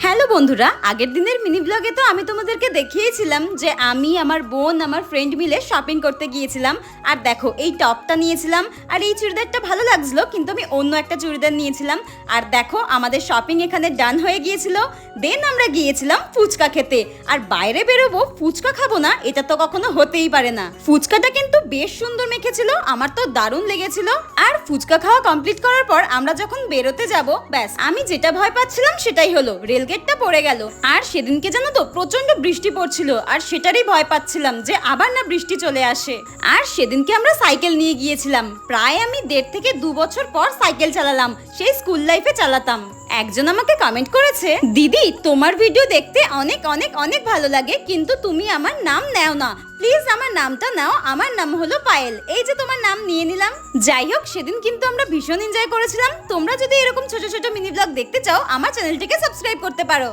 Hello বন্ধুরা, আগের দিনের মিনি ব্লগে তো আমি তোমাদেরকে দেখিয়েছিলাম যে আমি আমার বোন আমার ফ্রেন্ড মিলে শপিং করতে গিয়েছিলাম। আর দেখো এই টপটা নিয়েছিলাম আর এই চুড়িদারটা ভালো লাগছিল, কিন্তু আমি অন্য একটা চুড়িদার নিয়েছিলাম। আর দেখো আমাদের শপিং এখানে ডান হয়ে গিয়েছিল। দেন আমরা গিয়েছিলাম ফুচকা খেতে। আর বাইরে বেরোবো ফুচকা খাবো না, এটা তো কখনো হতেই পারে না। ফুচকাটা কিন্তু বেশ সুন্দর মেখেছিল, আমার তো দারুণ লেগেছিল। আর ফুচকা খাওয়া কমপ্লিট করার পর আমরা যখন বেরোতে যাব, ব্যাস আমি যেটা ভয় পাচ্ছিলাম সেটাই হলো, রেলগেটটা পড়ে গেল। আর সেদিনকে জানো তো প্রচন্ড বৃষ্টি পড়ছিল, আর সেটারই ভয় পাচ্ছিলাম যে আবার না বৃষ্টি চলে আসে। আর সেদিনকে আমরা সাইকেল নিয়ে গিয়েছিলাম, প্রায় আমি 1.5 থেকে 2 বছর পর সাইকেল চালালাম, সেই স্কুল লাইফে চালাতাম। একজন আমাকে কমেন্ট করেছে, দিদি তোমার ভিডিও দেখতে অনেক অনেক অনেক ভালো লাগে, কিন্তু তুমি আমার নাম নেও না, প্লিজ আমার নামটা নাও, আমার নাম হলো পায়েল। এই যে তোমার নাম নিয়ে নিলাম। যাই হোক, সেদিন কিন্তু আমরা ভীষণ এনজয় করেছিলাম। তোমরা যদি এরকম ছোট ছোট মিনি ব্লগ দেখতে চাও, আমার চ্যানেলটিকে সাবস্ক্রাইব করতে পারো।